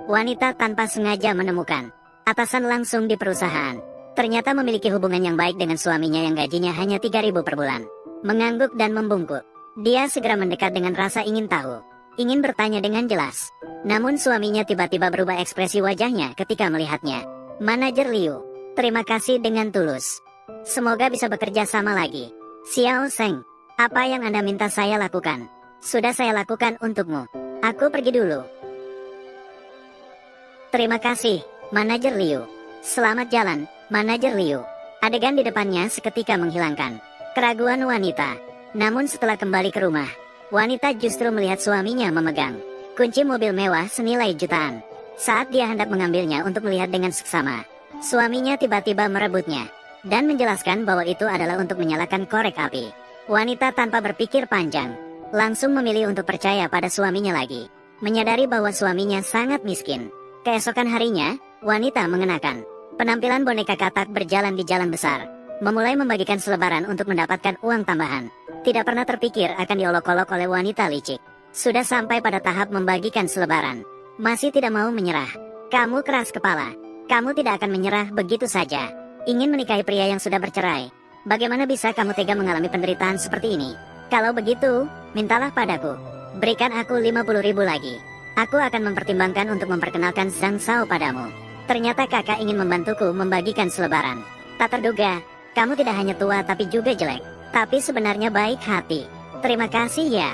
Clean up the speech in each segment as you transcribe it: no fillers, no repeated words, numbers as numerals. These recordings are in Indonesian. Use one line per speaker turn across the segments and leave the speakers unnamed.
Wanita tanpa sengaja menemukan atasan langsung di perusahaan. Ternyata memiliki hubungan yang baik dengan suaminya yang gajinya hanya 3.000 per bulan. Mengangguk dan membungkuk. Dia segera mendekat dengan rasa ingin tahu. Ingin bertanya dengan jelas. Namun suaminya tiba-tiba berubah ekspresi wajahnya ketika melihatnya. Manajer Liu, terima kasih dengan tulus. Semoga bisa bekerja sama lagi. Xiao Seng, apa yang Anda minta saya lakukan? Sudah saya lakukan untukmu. Aku pergi dulu. Terima kasih, Manajer Liu. Selamat jalan, Manajer Liu. Adegan di depannya seketika menghilangkan keraguan wanita. Namun setelah kembali ke rumah, wanita justru melihat suaminya memegang kunci mobil mewah senilai jutaan. Saat dia hendak mengambilnya untuk melihat dengan seksama, suaminya tiba-tiba merebutnya dan menjelaskan bahwa itu adalah untuk menyalakan korek api. Wanita tanpa berpikir panjang, langsung memilih untuk percaya pada suaminya lagi. Menyadari bahwa suaminya sangat miskin. Keesokan harinya, wanita mengenakan penampilan boneka katak berjalan di jalan besar, memulai membagikan selebaran untuk mendapatkan uang tambahan. Tidak pernah terpikir akan diolok-olok oleh wanita licik. Sudah sampai pada tahap membagikan selebaran, masih tidak mau menyerah. Kamu keras kepala. Kamu tidak akan menyerah begitu saja. Ingin menikahi pria yang sudah bercerai. Bagaimana bisa kamu tega mengalami penderitaan seperti ini? Kalau begitu, mintalah padaku. Berikan aku 50.000 lagi. Aku akan mempertimbangkan untuk memperkenalkan Zhang Shao padamu. Ternyata kakak ingin membantuku membagikan selebaran. Tak terduga, kamu tidak hanya tua tapi juga jelek. Tapi sebenarnya baik hati. Terima kasih ya.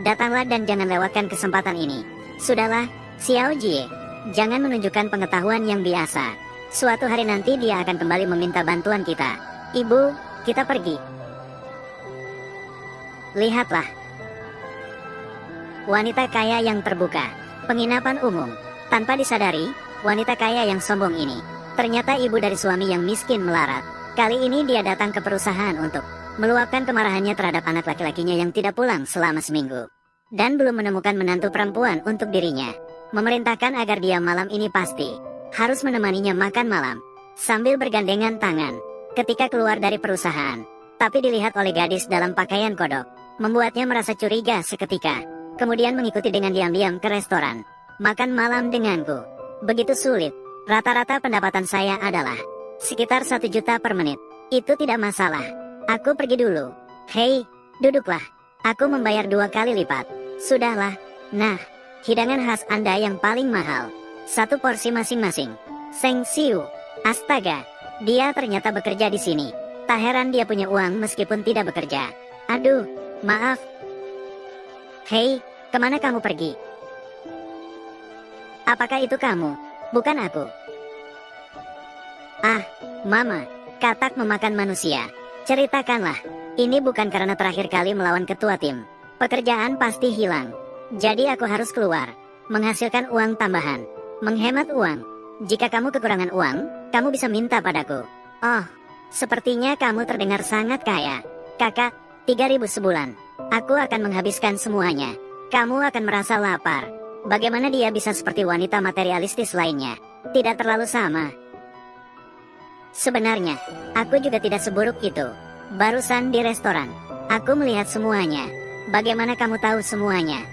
Datanglah dan jangan lewatkan kesempatan ini. Sudahlah, Xiao Jie. Jangan menunjukkan pengetahuan yang biasa. Suatu hari nanti dia akan kembali meminta bantuan kita. Ibu, kita pergi. Lihatlah. Wanita kaya yang terbuka. Penginapan umum. Tanpa disadari, wanita kaya yang sombong ini ternyata ibu dari suami yang miskin melarat. Kali ini dia datang ke perusahaan untuk meluapkan kemarahannya terhadap anak laki-lakinya yang tidak pulang selama seminggu. Dan belum menemukan menantu perempuan untuk dirinya. Memerintahkan agar dia malam ini pasti harus menemaninya makan malam, sambil bergandengan tangan ketika keluar dari perusahaan. Tapi dilihat oleh gadis dalam pakaian kodok, membuatnya merasa curiga seketika. Kemudian mengikuti dengan diam-diam ke restoran. Makan malam denganku. Begitu sulit. Rata-rata pendapatan saya adalah sekitar 1 juta per menit. Itu tidak masalah. Aku pergi dulu. Hei, duduklah. Aku membayar 2 kali lipat. Sudahlah. Nah, hidangan khas Anda yang paling mahal. 1 porsi masing-masing. Seng Siu. Astaga, dia ternyata bekerja di sini. Tak heran dia punya uang meskipun tidak bekerja. Aduh, maaf. Hei, kemana kamu pergi? Apakah itu kamu? Bukan aku. Ah, Mama, katak memakan manusia. Ceritakanlah. Ini bukan karena terakhir kali melawan ketua tim. Pekerjaan pasti hilang. Jadi aku harus keluar, menghasilkan uang tambahan, menghemat uang. Jika kamu kekurangan uang, kamu bisa minta padaku. Oh, sepertinya kamu terdengar sangat kaya. Kakak, 3.000 sebulan. Aku akan menghabiskan semuanya. Kamu akan merasa lapar. Bagaimana dia bisa seperti wanita materialistis lainnya? Tidak terlalu sama. Sebenarnya, aku juga tidak seburuk itu. Barusan di restoran, aku melihat semuanya. Bagaimana kamu tahu semuanya?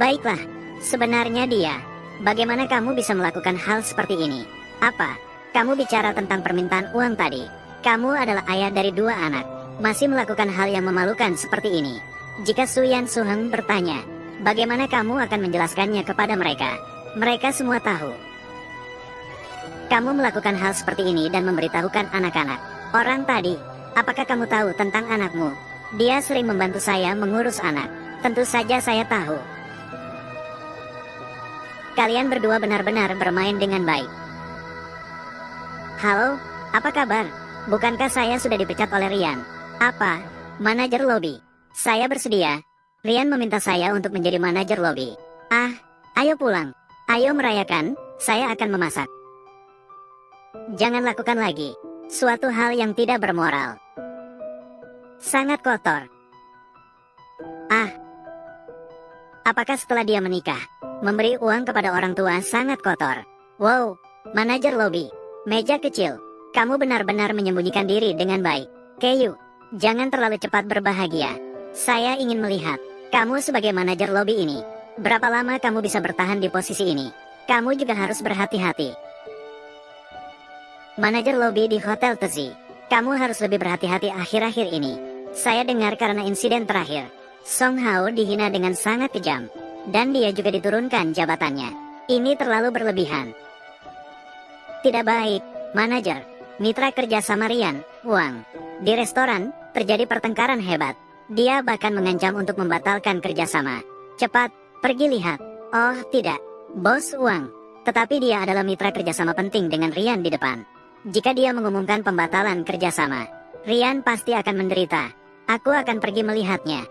Baiklah. Sebenarnya dia. Bagaimana kamu bisa melakukan hal seperti ini? Apa? Kamu bicara tentang permintaan uang tadi. Kamu adalah ayah dari 2 anak. Masih melakukan hal yang memalukan seperti ini. Jika Suyan Suheng bertanya, bagaimana kamu akan menjelaskannya kepada mereka? Mereka semua tahu. Kamu melakukan hal seperti ini dan memberitahukan anak-anak. Orang tadi, apakah kamu tahu tentang anakmu? Dia sering membantu saya mengurus anak. Tentu saja saya tahu. Kalian berdua benar-benar bermain dengan baik. Halo, apa kabar? Bukankah saya sudah dipecat oleh Rian? Apa? Manajer lobi. Saya bersedia. Rian meminta saya untuk menjadi manajer lobi. Ah, ayo pulang. Ayo merayakan, saya akan memasak. Jangan lakukan lagi suatu hal yang tidak bermoral. Sangat kotor. Ah, apakah setelah dia menikah, memberi uang kepada orang tua sangat kotor? Wow, manajer lobi, meja kecil. Kamu benar-benar menyembunyikan diri dengan baik. Keyu, jangan terlalu cepat berbahagia. Saya ingin melihat kamu sebagai manajer lobi ini. Berapa lama kamu bisa bertahan di posisi ini? Kamu juga harus berhati-hati. Manajer lobi di Hotel Tezi. Kamu harus lebih berhati-hati akhir-akhir ini. Saya dengar karena insiden terakhir, Song Hao dihina dengan sangat kejam. Dan dia juga diturunkan jabatannya. Ini terlalu berlebihan. Tidak baik, manajer. Mitra kerja sama Rian, Wang. Di restoran, terjadi pertengkaran hebat. Dia bahkan mengancam untuk membatalkan kerjasama. Cepat, pergi lihat. Oh, tidak. Bos Wang. Tetapi dia adalah mitra kerjasama penting dengan Rian di depan. Jika dia mengumumkan pembatalan kerjasama, Rian pasti akan menderita. Aku akan pergi melihatnya.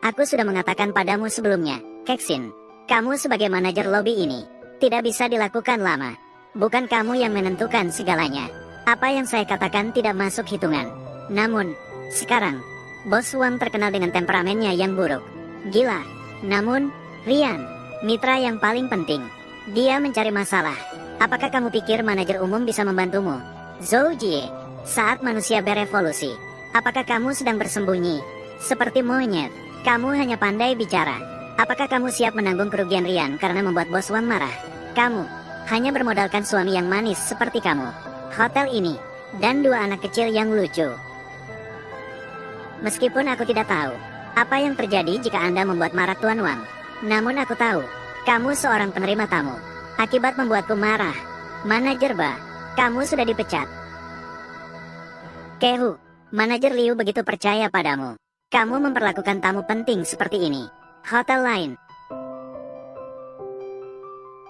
Aku sudah mengatakan padamu sebelumnya, Kexin. Kamu sebagai manajer lobi ini, tidak bisa dilakukan lama. Bukan kamu yang menentukan segalanya. Apa yang saya katakan tidak masuk hitungan. Namun, sekarang, Bos Wang terkenal dengan temperamennya yang buruk. Gila. Namun, Rian, mitra yang paling penting. Dia mencari masalah. Apakah kamu pikir manajer umum bisa membantumu? Zhou Jie, saat manusia berevolusi, apakah kamu sedang bersembunyi? Seperti monyet, kamu hanya pandai bicara. Apakah kamu siap menanggung kerugian Rian karena membuat Bos Wang marah? Kamu hanya bermodalkan suami yang manis seperti kamu, hotel ini, dan 2 anak kecil yang lucu. Meskipun aku tidak tahu apa yang terjadi jika Anda membuat marah Tuan Wang, namun aku tahu, kamu seorang penerima tamu. Akibat membuatku marah. Manajer Ba, kamu sudah dipecat. Kehu, manajer Liu begitu percaya padamu. Kamu memperlakukan tamu penting seperti ini. Hotel lain.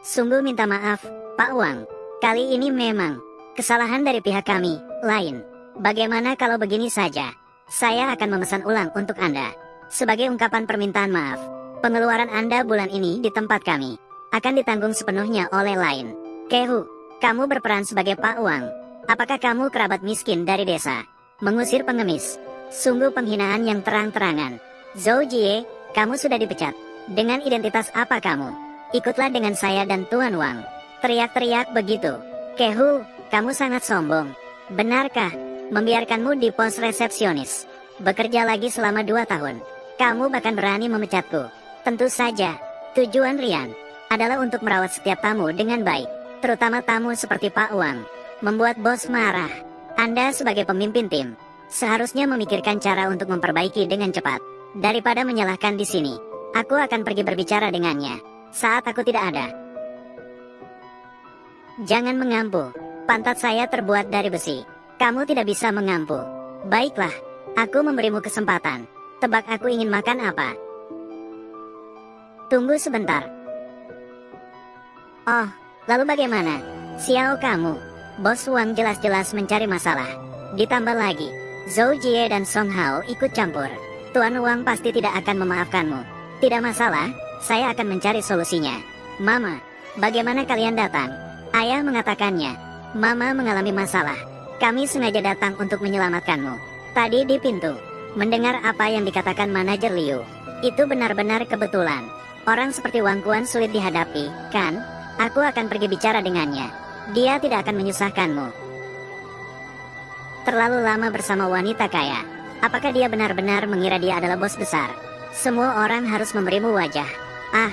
Sungguh minta maaf, Pak Wang. Kali ini memang kesalahan dari pihak kami, lain. Bagaimana kalau begini saja? Saya akan memesan ulang untuk Anda. Sebagai ungkapan permintaan maaf, pengeluaran Anda bulan ini di tempat kami akan ditanggung sepenuhnya oleh lain. Kehu, kamu berperan sebagai Pak Wang. Apakah kamu kerabat miskin dari desa? Mengusir pengemis. Sungguh penghinaan yang terang-terangan. Zhou Jie, kamu sudah dipecat. Dengan identitas apa kamu? Ikutlah dengan saya dan Tuan Wang. Teriak-teriak begitu. Kehu, kamu sangat sombong. Benarkah membiarkanmu di pos resepsionis bekerja lagi selama 2 tahun? Kamu bahkan berani memecatku. Tentu saja, tujuan Rian adalah untuk merawat setiap tamu dengan baik, terutama tamu seperti Pak Wang. Membuat bos marah. Anda sebagai pemimpin tim, seharusnya memikirkan cara untuk memperbaiki dengan cepat. Daripada menyalahkan di sini, aku akan pergi berbicara dengannya saat aku tidak ada. Jangan mengampu. Pantat saya terbuat dari besi. Kamu tidak bisa mengampu. Baiklah, aku memberimu kesempatan. Tebak aku ingin makan apa? Tunggu sebentar. Oh, lalu bagaimana? Xiao kamu. Bos Wang jelas-jelas mencari masalah. Ditambah lagi, Zhou Jie dan Song Hao ikut campur. Tuan Wang pasti tidak akan memaafkanmu. Tidak masalah, saya akan mencari solusinya. Mama, bagaimana kalian datang? Ayah mengatakannya. Mama mengalami masalah. Kami sengaja datang untuk menyelamatkanmu. Tadi di pintu, mendengar apa yang dikatakan manajer Liu. Itu benar-benar kebetulan. Orang seperti Wang Kuan sulit dihadapi, kan? Aku akan pergi bicara dengannya. Dia tidak akan menyusahkanmu. Terlalu lama bersama wanita kaya. Apakah dia benar-benar mengira dia adalah bos besar? Semua orang harus memberimu wajah. Ah,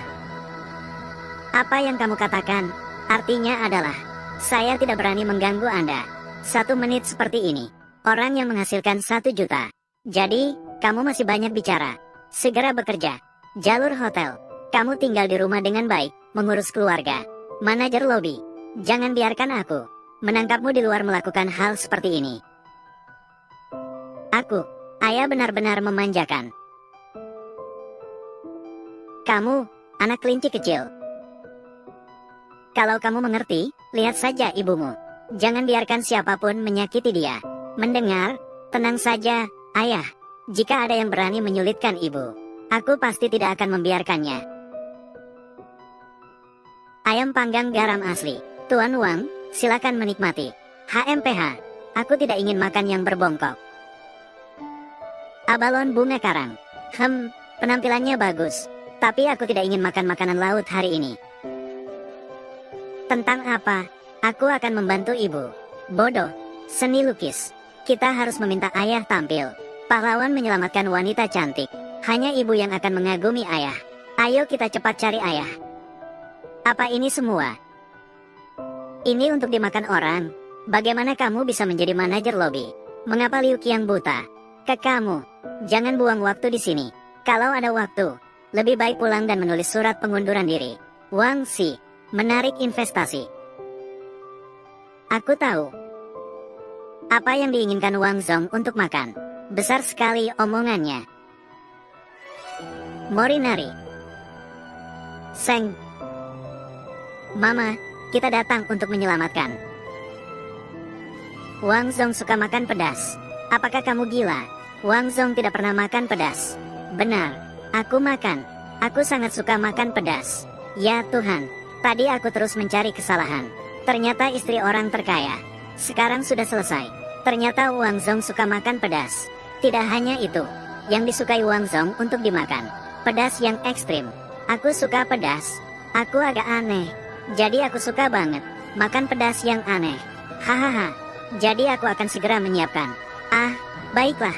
apa yang kamu katakan? Artinya adalah, saya tidak berani mengganggu Anda. 1 menit seperti ini, orang yang menghasilkan 1 juta. Jadi, kamu masih banyak bicara. Segera bekerja. Jalur hotel. Kamu tinggal di rumah dengan baik, mengurus keluarga. Manajer lobi, jangan biarkan aku menangkapmu di luar melakukan hal seperti ini. Aku, ayah benar-benar memanjakan. Kamu, anak kelinci kecil. Kalau kamu mengerti, lihat saja ibumu. Jangan biarkan siapapun menyakiti dia. Mendengar? Tenang saja, ayah. Jika ada yang berani menyulitkan ibu, aku pasti tidak akan membiarkannya. Ayam panggang garam asli. Tuan Wang, silakan menikmati. HMPH, aku tidak ingin makan yang berbongkok. Abalon bunga karang. Penampilannya bagus. Tapi aku tidak ingin makan makanan laut hari ini. Tentang apa? Aku akan membantu ibu. Bodoh. Seni lukis. Kita harus meminta ayah tampil. Pahlawan menyelamatkan wanita cantik. Hanya ibu yang akan mengagumi ayah. Ayo kita cepat cari ayah. Apa ini semua? Ini untuk dimakan orang. Bagaimana kamu bisa menjadi manajer lobi? Mengapa Liu Qiang buta? Kamu, jangan buang waktu di sini. Kalau ada waktu, lebih baik pulang dan menulis surat pengunduran diri. Wang Xi, menarik investasi. Aku tahu. Apa yang diinginkan Wang Zhong untuk makan? Besar sekali omongannya. Morinari. Seng. Mama, kita datang untuk menyelamatkan. Wang Zhong suka makan pedas. Apakah kamu gila? Wang Zhong tidak pernah makan pedas. Benar, aku makan. Aku sangat suka makan pedas. Ya Tuhan, tadi aku terus mencari kesalahan. Ternyata istri orang terkaya. Sekarang sudah selesai. Ternyata Wang Zhong suka makan pedas. Tidak hanya itu, yang disukai Wang Zhong untuk dimakan. Pedas yang ekstrim. Aku suka pedas. Aku agak aneh. Jadi aku suka banget makan pedas yang aneh. Hahaha. Jadi aku akan segera menyiapkan. Ah, baiklah.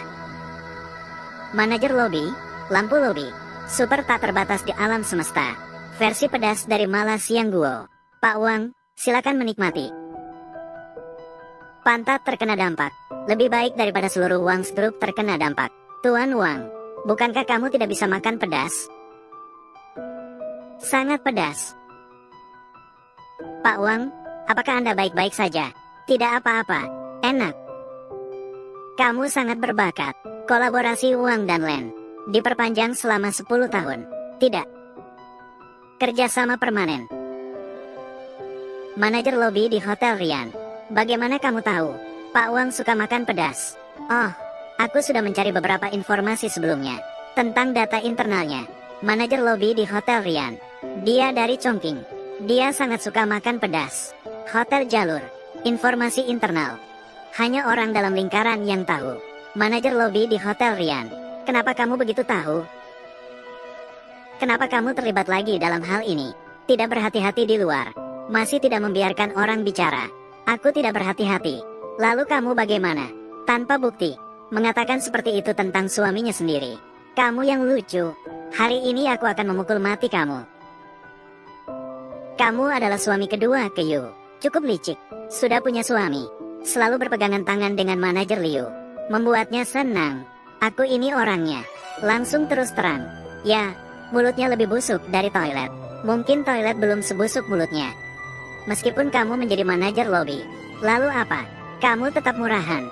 Manajer lobi, lampu lobi, super tak terbatas di alam semesta. Versi pedas dari Mala Siang Guo. Pak Wang, silakan menikmati. Pantat terkena dampak. Lebih baik daripada seluruh Wang's Group terkena dampak. Tuan Wang, bukankah kamu tidak bisa makan pedas? Sangat pedas. Pak Wang, apakah Anda baik-baik saja? Tidak apa-apa, enak. Kamu sangat berbakat. Kolaborasi Wang dan Len diperpanjang selama 10 tahun. Tidak. Kerjasama permanen. Manajer lobi di Hotel Rian. Bagaimana kamu tahu? Pak Wang suka makan pedas. Oh, aku sudah mencari beberapa informasi sebelumnya tentang data internalnya. Manajer lobi di Hotel Rian. Dia dari Chongqing. Dia sangat suka makan pedas. Hotel Jalur. Informasi internal. Hanya orang dalam lingkaran yang tahu. Manajer lobi di Hotel Rian. Kenapa kamu begitu tahu? Kenapa kamu terlibat lagi dalam hal ini? Tidak berhati-hati di luar. Masih tidak membiarkan orang bicara. Aku tidak berhati-hati. Lalu kamu bagaimana? Tanpa bukti. Mengatakan seperti itu tentang suaminya sendiri. Kamu yang lucu. Hari ini aku akan memukul mati kamu. Kamu adalah suami kedua ke Yu. Cukup licik. Sudah punya suami. Selalu berpegangan tangan dengan manajer Liu. Membuatnya senang. Aku ini orangnya. Langsung terus terang. Ya, mulutnya lebih busuk dari toilet. Mungkin toilet belum sebusuk mulutnya. Meskipun kamu menjadi manajer lobi. Lalu apa? Kamu tetap murahan.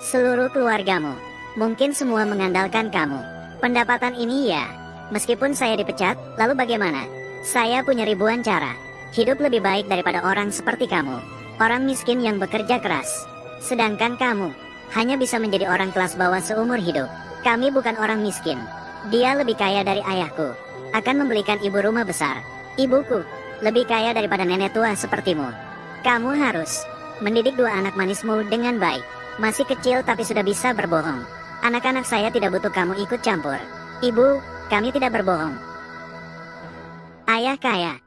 Seluruh keluargamu. Mungkin semua mengandalkan kamu. Pendapatan ini ya. Meskipun saya dipecat, lalu bagaimana? Saya punya ribuan cara. Hidup lebih baik daripada orang seperti kamu. Orang miskin yang bekerja keras. Sedangkan kamu hanya bisa menjadi orang kelas bawah seumur hidup. Kami bukan orang miskin. Dia lebih kaya dari ayahku. Akan membelikan ibu rumah besar. Ibuku lebih kaya daripada nenek tua sepertimu. Kamu harus mendidik dua anak manismu dengan baik. Masih kecil tapi sudah bisa berbohong. Anak-anak saya tidak butuh kamu ikut campur. Ibu, kami tidak berbohong. Ayah kaya.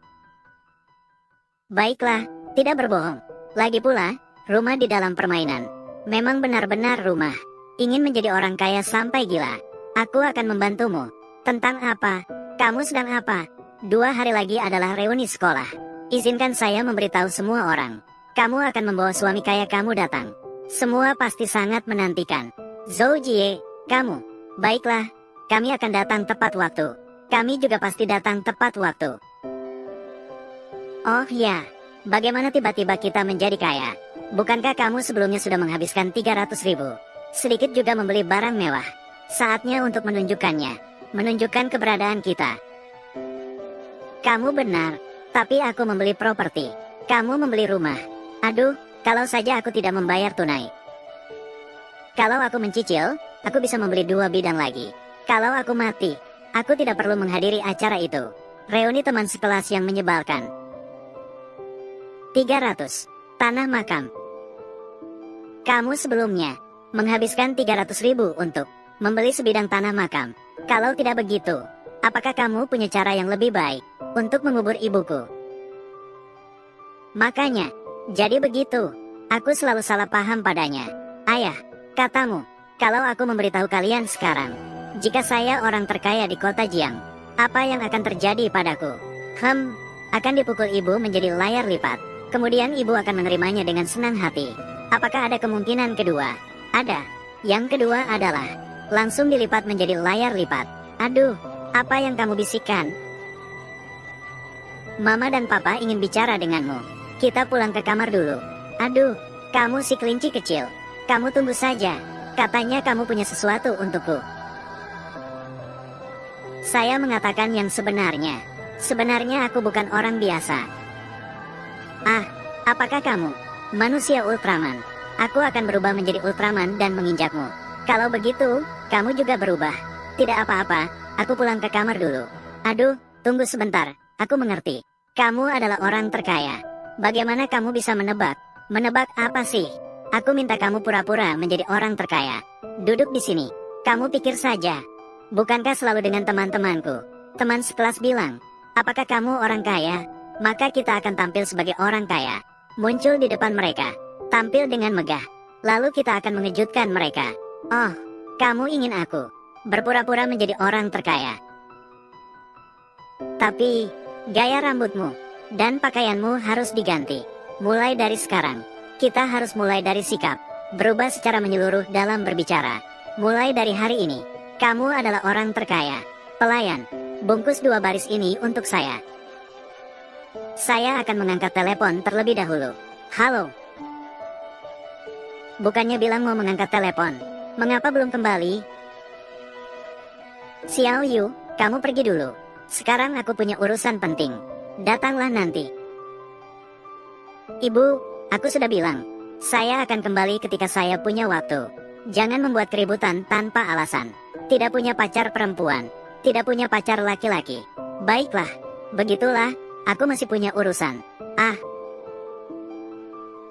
Baiklah, tidak berbohong. Lagi pula, rumah di dalam permainan. Memang benar-benar rumah. Ingin menjadi orang kaya sampai gila. Aku akan membantumu. Tentang apa? Kamu sedang apa? 2 hari lagi adalah reuni sekolah. Izinkan saya memberitahu semua orang. Kamu akan membawa suami kaya kamu datang. Semua pasti sangat menantikan. Zhou Jie, kamu. Baiklah, kami akan datang tepat waktu. Kami juga pasti datang tepat waktu. Oh ya, bagaimana tiba-tiba kita menjadi kaya? Bukankah kamu sebelumnya sudah menghabiskan 300.000? Sedikit juga membeli barang mewah. Saatnya untuk menunjukkannya. Menunjukkan keberadaan kita. Kamu benar, tapi aku membeli properti. Kamu membeli rumah. Aduh, kalau saja aku tidak membayar tunai. Kalau aku mencicil, aku bisa membeli 2 bidang lagi. Kalau aku mati, aku tidak perlu menghadiri acara itu. Reuni teman sekelas yang menyebalkan. 300. Tanah makam. Kamu sebelumnya menghabiskan 300.000 untuk membeli sebidang tanah makam. Kalau tidak begitu, apakah kamu punya cara yang lebih baik untuk mengubur ibuku? Makanya, jadi begitu. Aku selalu salah paham padanya. Ayah, katamu, kalau aku memberitahu kalian sekarang, jika saya orang terkaya di kota Jiang, Apa yang akan terjadi padaku? Akan dipukul ibu menjadi layar lipat. Kemudian ibu akan menerimanya dengan senang hati. Apakah ada kemungkinan kedua? Ada. Yang kedua adalah langsung dilipat menjadi layar lipat. Aduh, apa yang kamu bisikkan? Mama dan Papa ingin bicara denganmu. Kita pulang ke kamar dulu. Aduh, kamu si kelinci kecil. Kamu tunggu saja. Katanya kamu punya sesuatu untukku. Saya mengatakan yang sebenarnya. Sebenarnya aku bukan orang biasa. Ah, apakah kamu? Manusia Ultraman. Aku akan berubah menjadi Ultraman dan menginjakmu. Kalau begitu, kamu juga berubah. Tidak apa-apa, aku pulang ke kamar dulu. Aduh, tunggu sebentar, aku mengerti. Kamu adalah orang terkaya. Bagaimana kamu bisa menebak? Menebak apa sih? Aku minta kamu pura-pura menjadi orang terkaya. Duduk di sini. Kamu pikir saja. Bukankah selalu dengan teman-temanku? Teman sekelas bilang, apakah kamu orang kaya? Maka kita akan tampil sebagai orang kaya. Muncul di depan mereka. Tampil dengan megah. Lalu kita akan mengejutkan mereka. Oh, kamu ingin aku berpura-pura menjadi orang terkaya. Tapi, gaya rambutmu dan pakaianmu harus diganti. Mulai dari sekarang, kita harus mulai dari sikap. Berubah secara menyeluruh dalam berbicara. Mulai dari hari ini, kamu adalah orang terkaya. Pelayan, bungkus 2 baris ini untuk saya. Saya akan mengangkat telepon terlebih dahulu. Halo. Bukannya bilang mau mengangkat telepon. Mengapa belum kembali? Xiao Yu, kamu pergi dulu. Sekarang aku punya urusan penting. Datanglah nanti. Ibu, aku sudah bilang. Saya akan kembali ketika saya punya waktu. Jangan membuat keributan tanpa alasan. Tidak punya pacar perempuan. Tidak punya pacar laki-laki. Baiklah, begitulah. Aku masih punya urusan. Ah.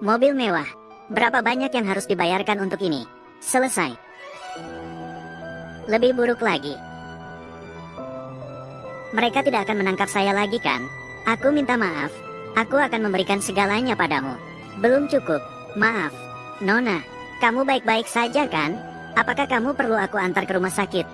Mobil mewah. Berapa banyak yang harus dibayarkan untuk ini? Selesai. Lebih buruk lagi. Mereka tidak akan menangkap saya lagi kan? Aku minta maaf. Aku akan memberikan segalanya padamu. Belum cukup. Maaf. Nona, kamu baik-baik saja kan? Apakah kamu perlu aku antar ke rumah sakit?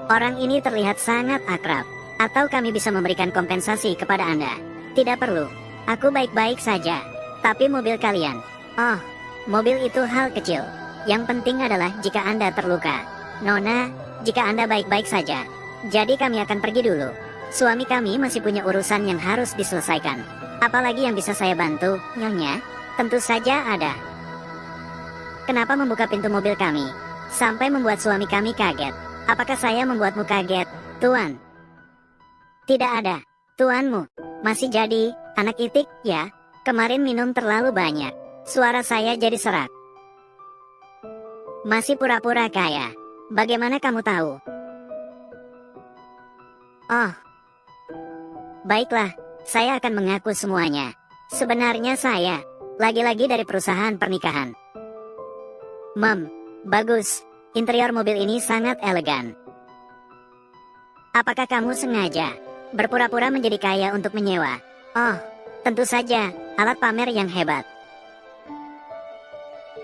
Orang ini terlihat sangat akrab. Atau kami bisa memberikan kompensasi kepada Anda? Tidak perlu. Aku baik-baik saja. Tapi mobil kalian. Oh, mobil itu hal kecil. Yang penting adalah jika Anda terluka. Nona, jika Anda baik-baik saja. Jadi kami akan pergi dulu. Suami kami masih punya urusan yang harus diselesaikan. Apalagi yang bisa saya bantu, Nyonya? Tentu saja ada. Kenapa membuka pintu mobil kami? Sampai membuat suami kami kaget. Apakah saya membuatmu kaget, Tuan? Tidak ada. Tuanmu masih jadi anak itik, ya? Kemarin minum terlalu banyak. Suara saya jadi serak. Masih pura-pura kaya. Bagaimana kamu tahu? Oh. Baiklah, saya akan mengaku semuanya. Sebenarnya saya lagi-lagi dari perusahaan pernikahan. Bagus. Interior mobil ini sangat elegan. Apakah kamu sengaja berpura-pura menjadi kaya untuk menyewa? Oh, tentu saja, alat pamer yang hebat.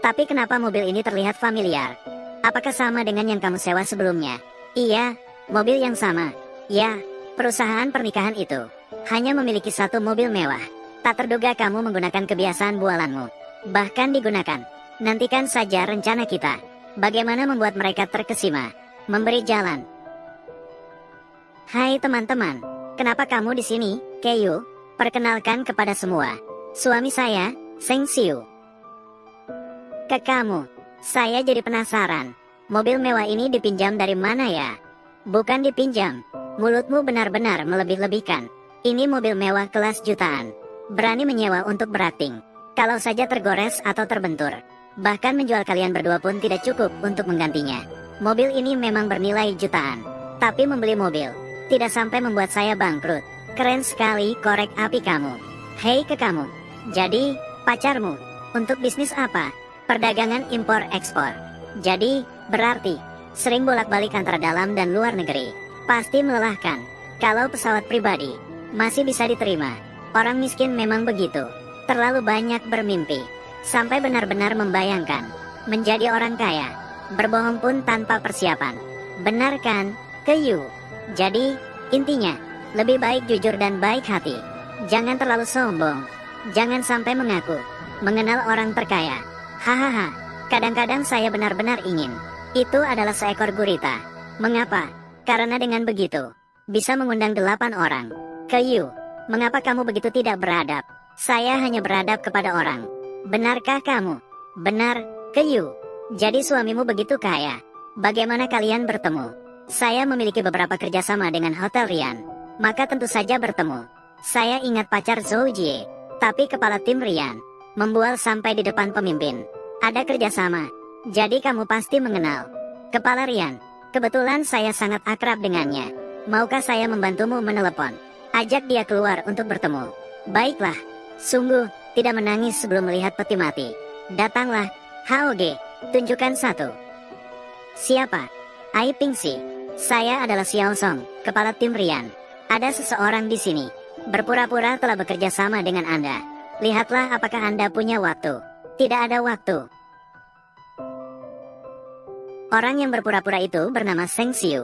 Tapi kenapa mobil ini terlihat familiar? Apakah sama dengan yang kamu sewa sebelumnya? Iya, mobil yang sama. Ya, perusahaan pernikahan itu hanya memiliki 1 mobil mewah. Tak terduga kamu menggunakan kebiasaan bualanmu. Bahkan digunakan. Nantikan saja rencana kita. Bagaimana membuat mereka terkesima. Memberi jalan. Hai teman-teman. Kenapa kamu di sini, Keiyu? Perkenalkan kepada semua. Suami saya, Seng Xiu. Ke kamu. Saya jadi penasaran. Mobil mewah ini dipinjam dari mana ya? Bukan dipinjam. Mulutmu benar-benar melebih-lebihkan. Ini mobil mewah kelas jutaan. Berani menyewa untuk berakting. Kalau saja tergores atau terbentur. Bahkan menjual kalian berdua pun tidak cukup untuk menggantinya. Mobil ini memang bernilai jutaan. Tapi membeli mobil tidak sampai membuat saya bangkrut. Keren sekali korek api kamu. Hei ke kamu. Jadi, pacarmu. Untuk bisnis apa? Perdagangan impor-ekspor. Jadi, berarti sering bolak-balik antara dalam dan luar negeri. Pasti melelahkan. Kalau pesawat pribadi masih bisa diterima. Orang miskin memang begitu. Terlalu banyak bermimpi. Sampai benar-benar membayangkan menjadi orang kaya. Berbohong pun tanpa persiapan. Benar kan, Keiyu? Jadi, Intinya, lebih baik jujur dan baik hati. Jangan terlalu sombong. Jangan sampai mengaku mengenal orang terkaya. Hahaha, kadang-kadang saya benar-benar ingin. Itu adalah seekor gurita. Mengapa? Karena dengan begitu, bisa mengundang 8 orang. Kayu, mengapa kamu begitu tidak beradab? Saya hanya beradab kepada orang. Benarkah kamu? Benar, Kayu. Jadi suamimu begitu kaya. Bagaimana kalian bertemu? Saya memiliki beberapa kerjasama dengan Hotel Rian. Maka tentu saja bertemu. Saya ingat pacar Zhou Jie. Tapi kepala tim Rian membual sampai di depan pemimpin. Ada kerjasama. Jadi kamu pasti mengenal Kepala Rian. Kebetulan saya sangat akrab dengannya. Maukah saya membantumu menelepon? Ajak dia keluar untuk bertemu. Baiklah. Sungguh, tidak menangis sebelum melihat peti mati. Datanglah. HOG, tunjukkan satu. Siapa? Ai Pingxi. Saya adalah Xiao Song, kepala tim Rian. Ada seseorang di sini. Berpura-pura telah bekerja sama dengan Anda. Lihatlah apakah Anda punya waktu. Tidak ada waktu. Orang yang berpura-pura itu bernama Seng Xiu.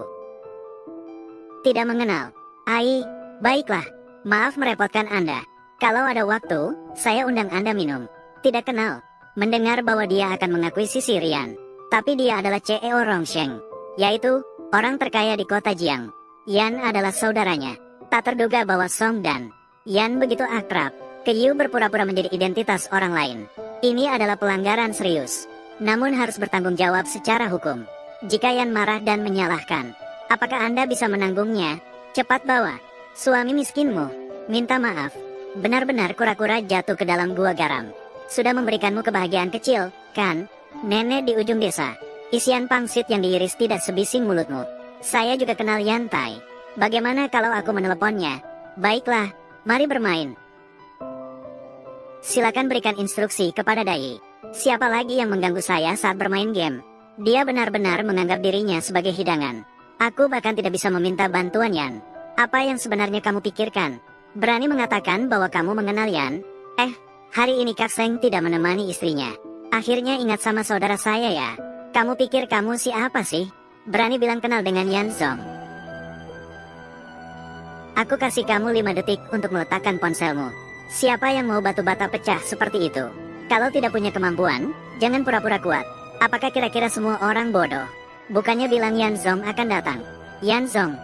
Tidak mengenal. Ai, baiklah. Maaf merepotkan Anda. Kalau ada waktu, saya undang Anda minum. Tidak kenal. Mendengar bahwa dia akan mengakuisisi Rian. Tapi dia adalah CEO Rongsheng, yaitu orang terkaya di kota Jiang. Yan adalah saudaranya. Tak terduga bahwa Song dan Yan begitu akrab. Kayu berpura-pura menjadi identitas orang lain. Ini adalah pelanggaran serius. Namun harus bertanggung jawab secara hukum. Jika Yan marah dan menyalahkan, apakah Anda bisa menanggungnya? Cepat bawa suami miskinmu. Minta maaf. Benar-benar kura-kura jatuh ke dalam gua garam. Sudah memberikanmu kebahagiaan kecil, kan? Nenek di ujung desa. Isian pangsit yang diiris tidak sebising mulutmu. Saya juga kenal Yan Tai. Bagaimana kalau aku meneleponnya? Baiklah, mari bermain. Silakan berikan instruksi kepada Dai. Siapa lagi yang mengganggu saya saat bermain game? Dia benar-benar menganggap dirinya sebagai hidangan. Aku bahkan tidak bisa meminta bantuan Yan. Apa yang sebenarnya kamu pikirkan? Berani mengatakan bahwa kamu mengenal Yan? Hari ini Kak Seng tidak menemani istrinya. Akhirnya ingat sama saudara saya ya. Kamu pikir kamu siapa sih? Berani bilang kenal dengan Yan Zong. Aku kasih kamu 5 detik untuk meletakkan ponselmu. Siapa yang mau batu bata pecah seperti itu? Kalau tidak punya kemampuan, jangan pura-pura kuat. Apakah kira-kira semua orang bodoh? Bukannya bilang Yan Zong akan datang. Yan Zong.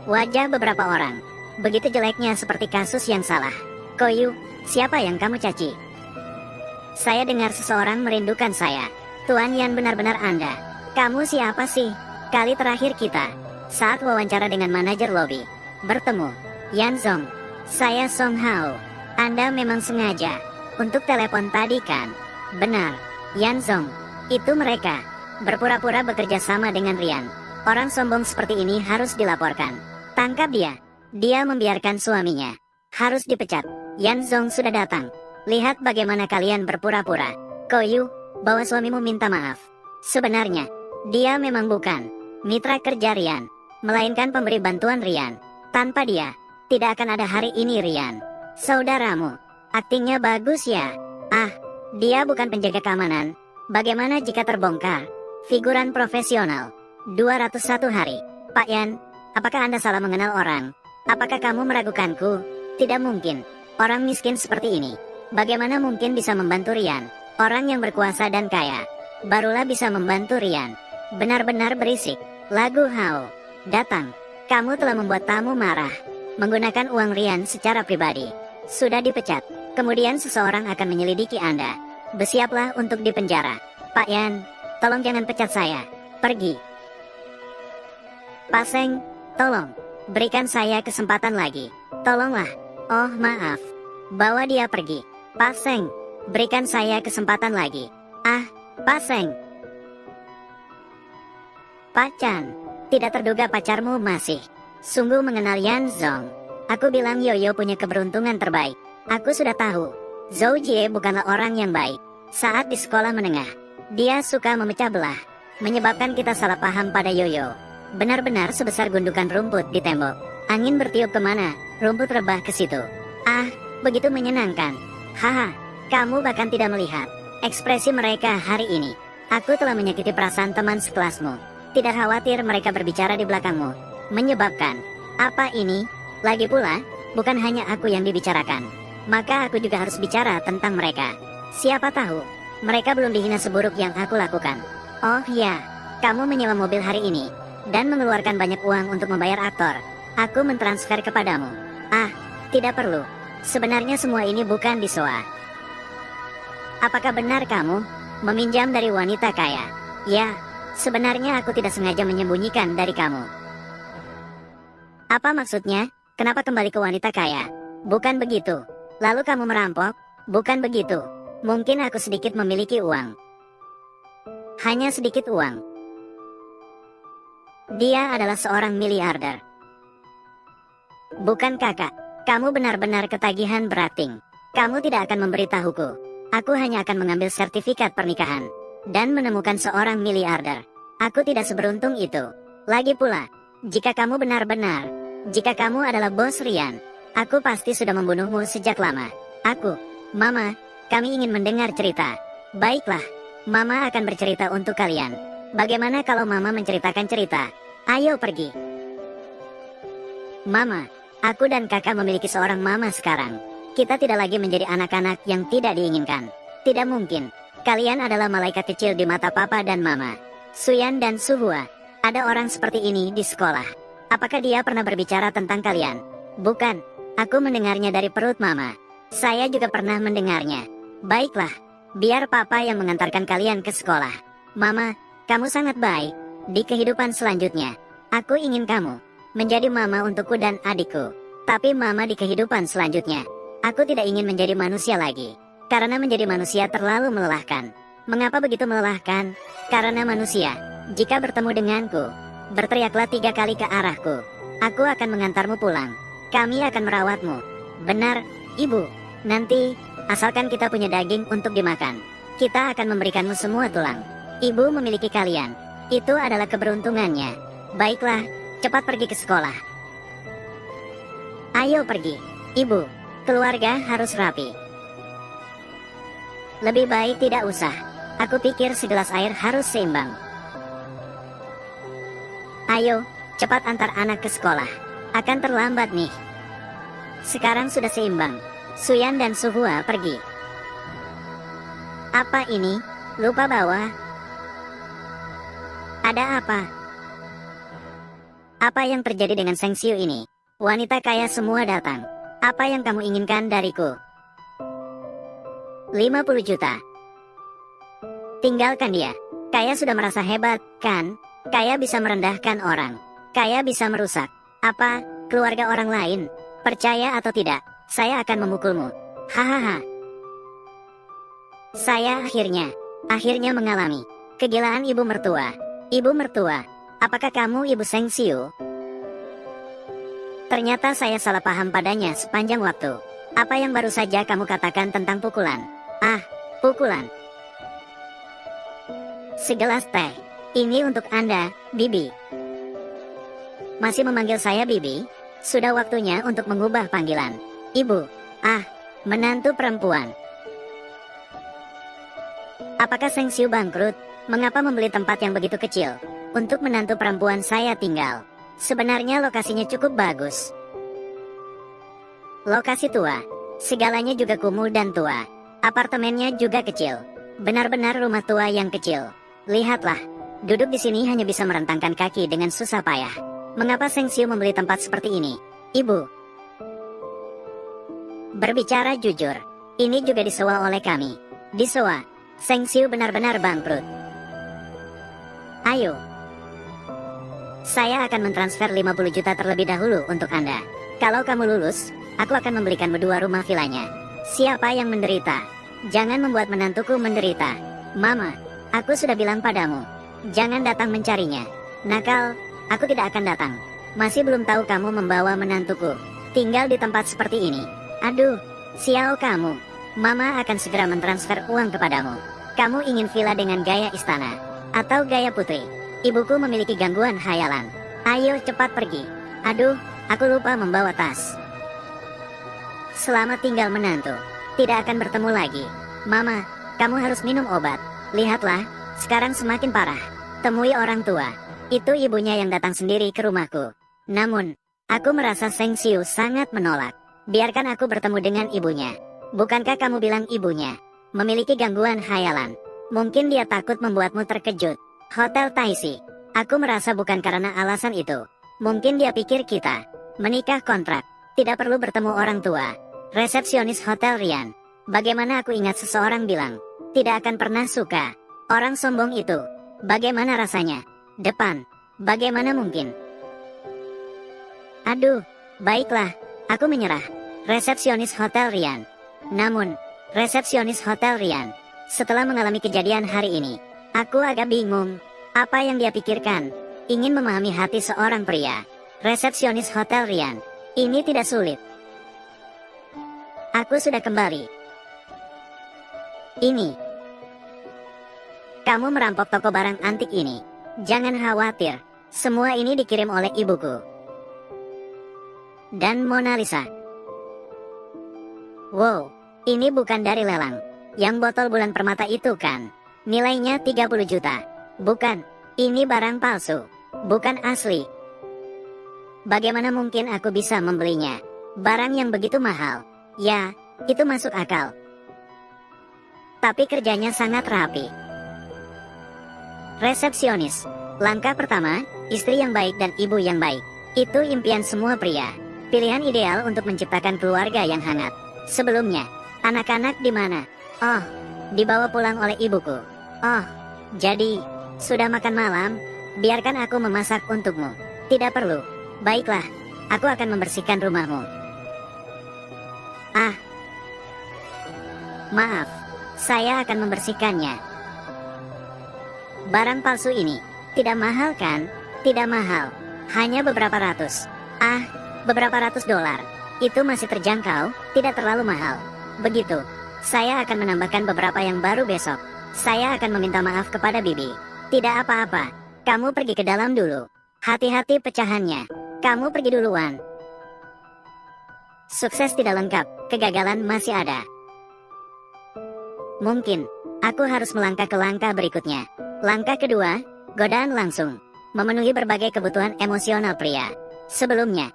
Wajah beberapa orang. Begitu jeleknya seperti kasus yang salah. Koyu, siapa yang kamu caci? Saya dengar seseorang merindukan saya. Tuan Yan benar-benar Anda. Kamu siapa sih? Kali terakhir kita saat wawancara dengan manajer lobi bertemu. Yan Zong. Saya Song Hao. Anda memang sengaja untuk telepon tadi kan? Benar. Yan Zong. Itu mereka. Berpura-pura bekerja sama dengan Rian. Orang sombong seperti ini harus dilaporkan. Tangkap dia. Dia membiarkan suaminya harus dipecat. Yan Zong sudah datang. Lihat bagaimana kalian berpura-pura. Koyu, bawa suamimu minta maaf. Sebenarnya, dia memang bukan mitra kerja Rian, melainkan pemberi bantuan Rian. Tanpa dia, tidak akan ada hari ini Rian. Saudaramu, aktingnya bagus ya. Dia bukan penjaga keamanan. Bagaimana jika terbongkar? Figuran profesional. 201 hari. Pak Yan, apakah Anda salah mengenal orang? Apakah kamu meragukanku? Tidak mungkin. Orang miskin seperti ini, bagaimana mungkin bisa membantu Rian? Orang yang berkuasa dan kaya, barulah bisa membantu Rian. Benar-benar berisik. Lagu Hao. Datang. Kamu telah membuat tamu marah. Menggunakan uang Rian secara pribadi. Sudah dipecat. Kemudian seseorang akan menyelidiki Anda. Bersiaplah untuk dipenjara. Pak Yan, tolong jangan pecat saya. Pergi. Pak Seng, tolong. Berikan saya kesempatan lagi. Tolonglah. Oh maaf. Bawa dia pergi. Pak Seng, berikan saya kesempatan lagi. Pak Seng. Pak Chan, tidak terduga pacarmu masih sungguh mengenal Yan Zong. Aku bilang Yoyo punya keberuntungan terbaik. Aku sudah tahu, Zhou Jie bukanlah orang yang baik. Saat di sekolah menengah, dia suka memecah belah, menyebabkan kita salah paham pada Yoyo. Benar-benar sebesar gundukan rumput di tembok. Angin bertiup kemana, rumput rebah ke situ. Begitu menyenangkan. Haha, kamu bahkan tidak melihat ekspresi mereka hari ini. Aku telah menyakiti perasaan teman sekelasmu. Tidak khawatir mereka berbicara di belakangmu. menyebabkan. Apa ini? Lagi pula, bukan hanya aku yang dibicarakan. Maka aku juga harus bicara tentang mereka. Siapa tahu, mereka belum dihina seburuk yang aku lakukan. Oh ya, kamu menyewa mobil hari ini, dan mengeluarkan banyak uang untuk membayar aktor. Aku mentransfer kepadamu. Ah, tidak perlu. Sebenarnya semua ini bukan disoa. Apakah benar kamu meminjam dari wanita kaya? Ya, sebenarnya aku tidak sengaja menyembunyikan dari kamu. Apa maksudnya? Kenapa kembali ke wanita kaya? Bukan begitu. Lalu kamu merampok? Bukan begitu. Mungkin aku sedikit memiliki uang. Hanya sedikit uang. Dia adalah seorang miliarder. Bukan kakak. Kamu benar-benar ketagihan berakting. Kamu tidak akan memberitahuku. Aku hanya akan mengambil sertifikat pernikahan dan menemukan seorang miliarder. Aku tidak seberuntung itu. Lagi pula, jika kamu jika kamu adalah bos Rian, aku pasti sudah membunuhmu sejak lama. Mama, kami ingin mendengar cerita. Baiklah, Mama akan bercerita untuk kalian. Bagaimana kalau Mama menceritakan cerita? Ayo pergi. Mama, aku dan kakak memiliki seorang mama sekarang. Kita tidak lagi menjadi anak-anak yang tidak diinginkan. Tidak mungkin. Kalian adalah malaikat kecil di mata papa dan mama. Suyan dan Suhua, ada orang seperti ini di sekolah. Apakah dia pernah berbicara tentang kalian? Bukan, aku mendengarnya dari perut mama. Saya juga pernah mendengarnya. Baiklah, biar papa yang mengantarkan kalian ke sekolah. Mama, kamu sangat baik. Di kehidupan selanjutnya, aku ingin kamu menjadi mama untukku dan adikku. Tapi mama di kehidupan selanjutnya, aku tidak ingin menjadi manusia lagi. Karena menjadi manusia terlalu melelahkan. Mengapa begitu melelahkan? Karena manusia, jika bertemu denganku, berteriaklah 3 kali ke arahku. Aku akan mengantarmu pulang. Kami akan merawatmu. Benar, Ibu. Nanti, asalkan kita punya daging untuk dimakan, kita akan memberikanmu semua tulang. Ibu memiliki kalian. Itu adalah keberuntungannya. Baiklah, cepat pergi ke sekolah. Ayo pergi. Ibu, keluarga harus rapi. Lebih baik tidak usah. Aku pikir segelas air harus seimbang. Ayo, cepat antar anak ke sekolah. Akan terlambat nih. Sekarang sudah seimbang. Suyan dan Suhua pergi. Apa ini? Lupa bawa. Ada apa? Apa yang terjadi dengan Seng Siu ini? Wanita kaya semua datang. Apa yang kamu inginkan dariku? 50 juta. Tinggalkan dia. Kaya sudah merasa hebat, kan? Kaya bisa merendahkan orang. Kaya bisa merusak. Apa? Keluarga orang lain? Percaya atau tidak, saya akan memukulmu. Hahaha. Saya akhirnya mengalami kegilaan ibu mertua. Ibu mertua, apakah kamu ibu Seng Siu? Ternyata saya salah paham padanya sepanjang waktu. Apa yang baru saja kamu katakan tentang pukulan? Ah, pukulan. Segelas teh. Ini untuk Anda, Bibi. Masih memanggil saya Bibi? Sudah waktunya untuk mengubah panggilan. Ibu. Ah, menantu perempuan. Apakah Seng Siu bangkrut? Mengapa membeli tempat yang begitu kecil untuk menantu perempuan saya tinggal? Sebenarnya lokasinya cukup bagus. Lokasi tua. Segalanya juga kumuh dan tua. Apartemennya juga kecil. Benar-benar rumah tua yang kecil. Lihatlah, duduk di sini hanya bisa merentangkan kaki dengan susah payah. Mengapa Seng Siu membeli tempat seperti ini? Ibu. Berbicara jujur, ini juga disewa oleh kami. Disewa. Seng Siu benar-benar bangkrut. Ayo. Saya akan mentransfer 50 juta terlebih dahulu untuk Anda. Kalau kamu lulus, aku akan membelikanmu 2 rumah vilanya. Siapa yang menderita? Jangan membuat menantuku menderita. Mama, aku sudah bilang padamu, jangan datang mencarinya. Nakal, aku tidak akan datang. Masih belum tahu kamu membawa menantuku tinggal di tempat seperti ini. Aduh, sial kamu. Mama akan segera mentransfer uang kepadamu. Kamu ingin villa dengan gaya istana atau gaya putri? Ibuku memiliki gangguan khayalan. Ayo cepat pergi. Aduh, aku lupa membawa tas. Selamat tinggal menantu. Tidak akan bertemu lagi. Mama, kamu harus minum obat. Lihatlah, sekarang semakin parah. Temui orang tua. Itu ibunya yang datang sendiri ke rumahku. Namun, aku merasa Seng Xiu sangat menolak. Biarkan aku bertemu dengan ibunya. Bukankah kamu bilang ibunya memiliki gangguan khayalan? Mungkin dia takut membuatmu terkejut. Hotel Taisi. Aku merasa bukan karena alasan itu. Mungkin dia pikir kita menikah kontrak. Tidak perlu bertemu orang tua. Resepsionis Hotel Rian. Bagaimana aku ingat seseorang bilang, tidak akan pernah suka orang sombong itu. Bagaimana rasanya? Depan. Bagaimana mungkin? Aduh, baiklah. Aku menyerah. Resepsionis Hotel Rian. Namun, resepsionis Hotel Rian. Setelah mengalami kejadian hari ini, aku agak bingung. Apa yang dia pikirkan? Ingin memahami hati seorang pria. Resepsionis Hotel Rian. Ini tidak sulit. Aku sudah kembali. Ini. Kamu merampok toko barang antik ini. Jangan khawatir. Semua ini dikirim oleh ibuku. Dan Mona Lisa. Wow, ini bukan dari lelang. Yang botol bulan permata itu kan? Nilainya 30 juta. Bukan, ini barang palsu. Bukan asli. Bagaimana mungkin aku bisa membelinya? Barang yang begitu mahal. Ya, itu masuk akal. Tapi kerjanya sangat rapi. Resepsionis. Langkah pertama, istri yang baik dan ibu yang baik. Itu impian semua pria. Pilihan ideal untuk menciptakan keluarga yang hangat. Sebelumnya, anak-anak di mana? Oh, dibawa pulang oleh ibuku. Oh, jadi, sudah makan malam? Biarkan aku memasak untukmu. Tidak perlu. Baiklah, aku akan membersihkan rumahmu. Ah, maaf, saya akan membersihkannya. Barang palsu ini, tidak mahal kan? Tidak mahal, hanya beberapa ratus. Ah, beberapa ratus dolar. Itu masih terjangkau, tidak terlalu mahal. Begitu, saya akan menambahkan beberapa yang baru besok. Saya akan meminta maaf kepada Bibi. Tidak apa-apa, kamu pergi ke dalam dulu. Hati-hati pecahannya. Kamu pergi duluan. Sukses tidak lengkap, kegagalan masih ada. Mungkin, aku harus melangkah ke langkah berikutnya. Langkah kedua, godaan langsung. Memenuhi berbagai kebutuhan emosional pria. Sebelumnya,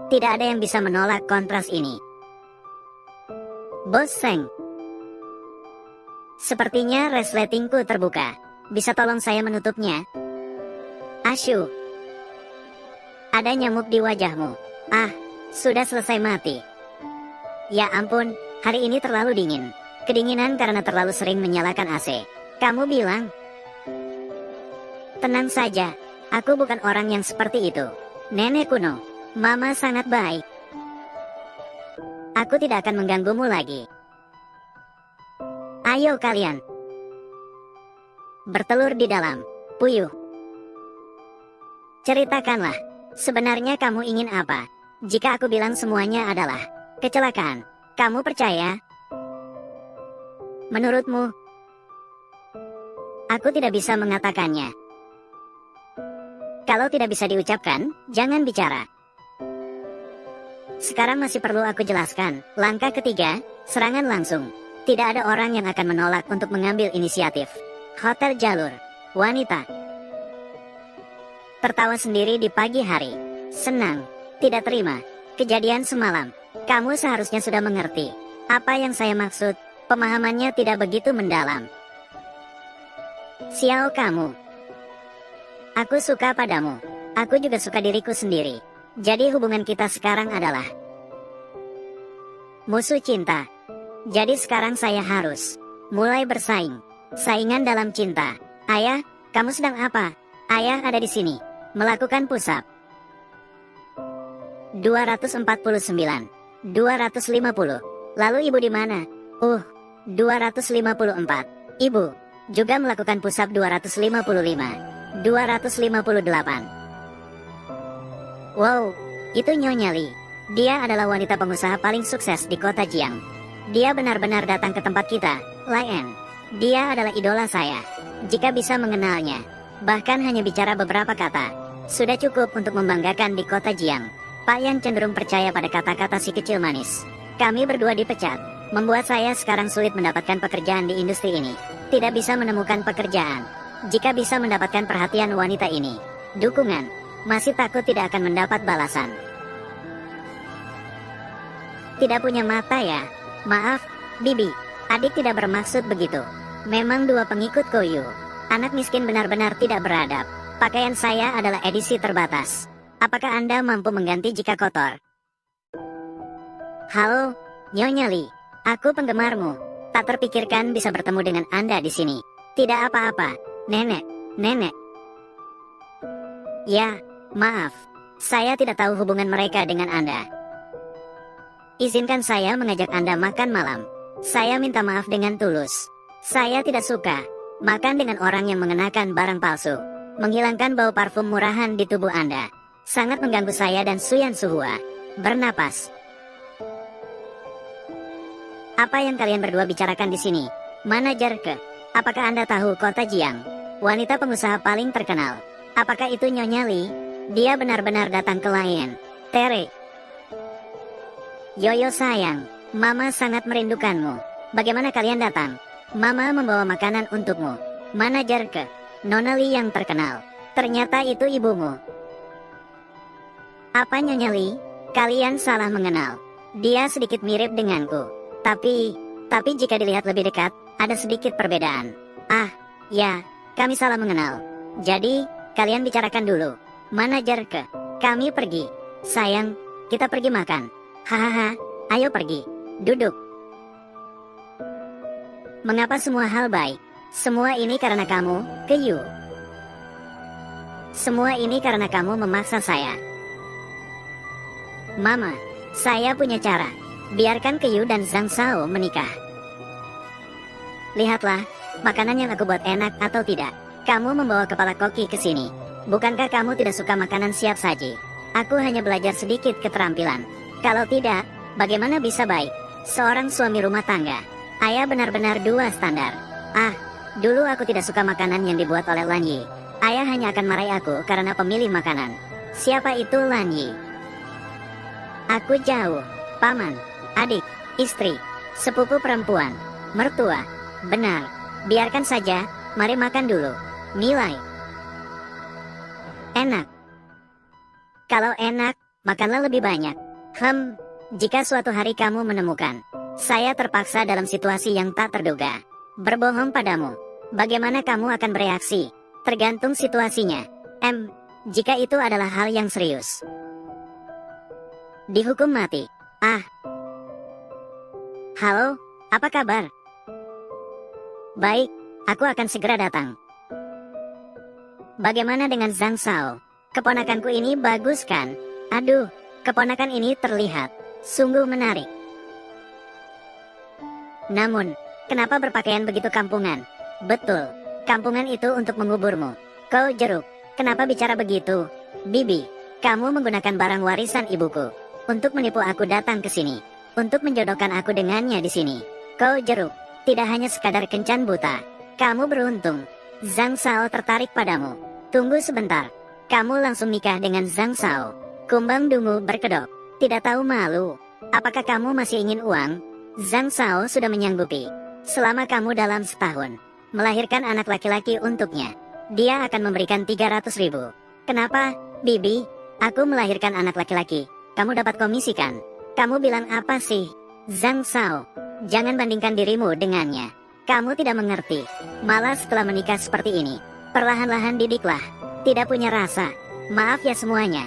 tidak ada yang bisa menolak kontras ini. Bos Seng. Sepertinya resletingku terbuka. Bisa tolong saya menutupnya? Asyu. Ada nyamuk di wajahmu. Ah, sudah selesai mati. Ya ampun, hari ini terlalu dingin. Kedinginan karena terlalu sering menyalakan AC. Kamu bilang? Tenang saja, aku bukan orang yang seperti itu. Nenek kuno, Mama sangat baik. Aku tidak akan mengganggumu lagi. Ayo kalian. Bertelur di dalam. Puyuh. Ceritakanlah. Sebenarnya kamu ingin apa? Jika aku bilang semuanya adalah kecelakaan, kamu percaya? Menurutmu? Aku tidak bisa mengatakannya. Kalau tidak bisa diucapkan, jangan bicara. Sekarang masih perlu aku jelaskan. Langkah ketiga, serangan langsung. Tidak ada orang yang akan menolak untuk mengambil inisiatif. Hotel Jalur. Wanita. Tertawa sendiri di pagi hari. Senang. Tidak terima. Kejadian semalam. Kamu seharusnya sudah mengerti. Apa yang saya maksud? Pemahamannya tidak begitu mendalam. Xiao kamu. Aku suka padamu. Aku juga suka diriku sendiri. Jadi hubungan kita sekarang adalah musuh cinta. Jadi sekarang saya harus mulai bersaing. Saingan dalam cinta. Ayah, kamu sedang apa? Ayah ada di sini. Melakukan push-up. 249. 250. Lalu ibu di mana? 254. Ibu juga melakukan push-up 255. 258. Wow, itu Nyonya Li. Dia adalah wanita pengusaha paling sukses di kota Jiang. Dia benar-benar datang ke tempat kita, Lian. Dia adalah idola saya. Jika bisa mengenalnya, bahkan hanya bicara beberapa kata, sudah cukup untuk membanggakan di kota Jiang. Pak Yan cenderung percaya pada kata-kata si kecil manis. Kami berdua dipecat, membuat saya sekarang sulit mendapatkan pekerjaan di industri ini. Tidak bisa menemukan pekerjaan. Jika bisa mendapatkan perhatian wanita ini, dukungan, Masih takut tidak akan mendapat balasan. Tidak punya mata ya? Maaf, Bibi. Adik tidak bermaksud begitu. Memang dua pengikut Koyu. Anak miskin benar-benar tidak beradab. Pakaian saya adalah edisi terbatas. Apakah Anda mampu mengganti jika kotor? Halo, Nyonya Lee. Aku penggemarmu. Tak terpikirkan bisa bertemu dengan Anda di sini. Tidak apa-apa, Nenek. Nenek. Ya, maaf. Saya tidak tahu hubungan mereka dengan Anda. Izinkan saya mengajak Anda makan malam. Saya minta maaf dengan tulus. Saya tidak suka makan dengan orang yang mengenakan barang palsu. Menghilangkan bau parfum murahan di tubuh Anda. Sangat mengganggu saya dan Suyan Suhua. Bernapas. Apa yang kalian berdua bicarakan di sini? Manajer ke? Apakah Anda tahu kota Jiang? Wanita pengusaha paling terkenal. Apakah itu Nyonya Lee? Dia benar-benar datang ke Lion. Tere. Yoyo sayang. Mama sangat merindukanmu. Bagaimana kalian datang? Mama membawa makanan untukmu. Manajer ke? Nona Lee yang terkenal. Ternyata itu ibumu. Apa Nyonya Lee? Kalian salah mengenal. Dia sedikit mirip denganku. Tapi jika dilihat lebih dekat, ada sedikit perbedaan. Ah, ya, kami salah mengenal. Jadi, kalian bicarakan dulu. Manajer ke? Kami pergi. Sayang, kita pergi makan. Hahaha, ayo pergi. Duduk. Mengapa semua hal baik? Semua ini karena kamu, Kyu. Semua ini karena kamu memaksa saya. Mama, saya punya cara. Biarkan Kyu dan Zhang Shao menikah. Lihatlah, makanan yang aku buat enak atau tidak. Kamu membawa kepala koki ke sini. Bukankah kamu tidak suka makanan siap saji? Aku hanya belajar sedikit keterampilan. Kalau tidak, bagaimana bisa baik? Seorang suami rumah tangga. Ayah benar-benar dua standar. Ah, dulu aku tidak suka makanan yang dibuat oleh Lan Yi. Ayah hanya akan marahi aku karena pemilih makanan. Siapa itu Lan Yi? Aku jauh. Paman, adik, istri, sepupu perempuan, mertua. Benar, biarkan saja, mari makan dulu. Nilai. Enak. Kalau enak, makanlah lebih banyak. Jika suatu hari kamu menemukan saya terpaksa dalam situasi yang tak terduga, berbohong padamu, bagaimana kamu akan bereaksi? Tergantung situasinya. Jika itu adalah hal yang serius, dihukum mati. Ah. Halo, apa kabar? Baik, aku akan segera datang. Bagaimana dengan Zhang Shao? Keponakanku ini bagus kan? Aduh, keponakan ini terlihat sungguh menarik. Namun, kenapa berpakaian begitu kampungan? Betul, kampungan itu untuk menguburmu. Kau jeruk, kenapa bicara begitu? Bibi, kamu menggunakan barang warisan ibuku untuk menipu aku datang ke sini, untuk menjodohkan aku dengannya di sini. Kau jeruk, tidak hanya sekadar kencan buta. Kamu beruntung. Zhang Shao tertarik padamu. Tunggu sebentar. Kamu langsung nikah dengan Zhang Shao. Kumbang dungu berkedok. Tidak tahu malu. Apakah kamu masih ingin uang? Zhang Shao sudah menyanggupi. Selama kamu dalam setahun melahirkan anak laki-laki untuknya, dia akan memberikan 300.000. Kenapa, Bibi? Aku melahirkan anak laki-laki. Kamu dapat komisi kan? Kamu bilang apa sih? Zhang Shao, jangan bandingkan dirimu dengannya. Kamu tidak mengerti. Malah setelah menikah seperti ini, perlahan-lahan didiklah. Tidak punya rasa. Maaf ya semuanya.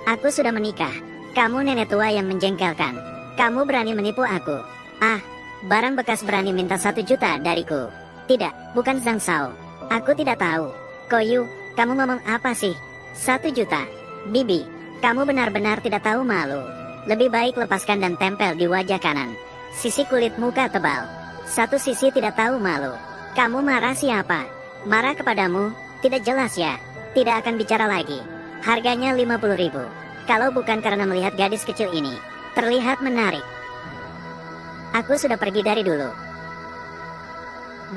Aku sudah menikah. Kamu nenek tua yang menjengkelkan. Kamu berani menipu aku. Ah, barang bekas berani minta 1 juta dariku. Tidak, bukan Zhang Shao. Aku tidak tahu. Koyu, kamu ngomong apa sih? 1 juta. Bibi, kamu benar-benar tidak tahu malu. Lebih baik lepaskan dan tempel di wajah kanan. Sisi kulit muka tebal. Satu sisi tidak tahu malu. Kamu marah siapa? Marah kepadamu? Tidak jelas ya. Tidak akan bicara lagi. Harganya 50.000. Kalau bukan karena melihat gadis kecil ini terlihat menarik, aku sudah pergi dari dulu.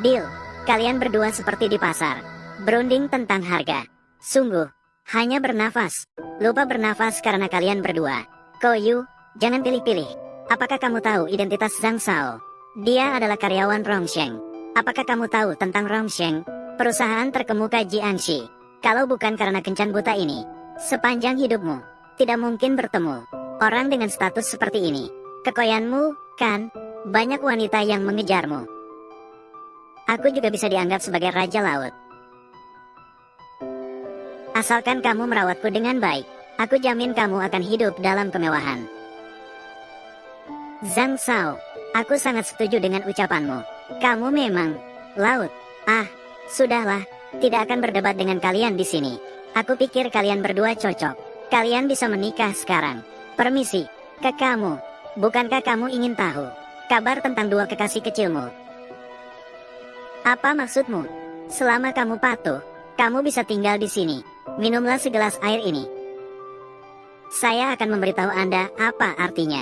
Deal. Kalian berdua seperti di pasar, berunding tentang harga. Sungguh, hanya bernafas. Lupa bernafas karena kalian berdua. Koyu, jangan pilih-pilih. Apakah kamu tahu identitas Zhang Shao? Dia adalah karyawan Rongsheng. Apakah kamu tahu tentang Rongsheng? Perusahaan terkemuka Jiangxi. Kalau bukan karena kencan buta ini, sepanjang hidupmu, tidak mungkin bertemu orang dengan status seperti ini. Kekoyanmu, kan? Banyak wanita yang mengejarmu. Aku juga bisa dianggap sebagai raja laut. Asalkan kamu merawatku dengan baik, aku jamin kamu akan hidup dalam kemewahan. Zhang Shao, aku sangat setuju dengan ucapanmu. Kamu memang laut. Sudahlah, tidak akan berdebat dengan kalian di sini. Aku pikir kalian berdua cocok. Kalian bisa menikah sekarang. Permisi, ke kamu. Bukankah kamu ingin tahu kabar tentang dua kekasih kecilmu? Apa maksudmu? Selama kamu patuh, kamu bisa tinggal di sini. Minumlah segelas air ini. Saya akan memberitahu Anda apa artinya.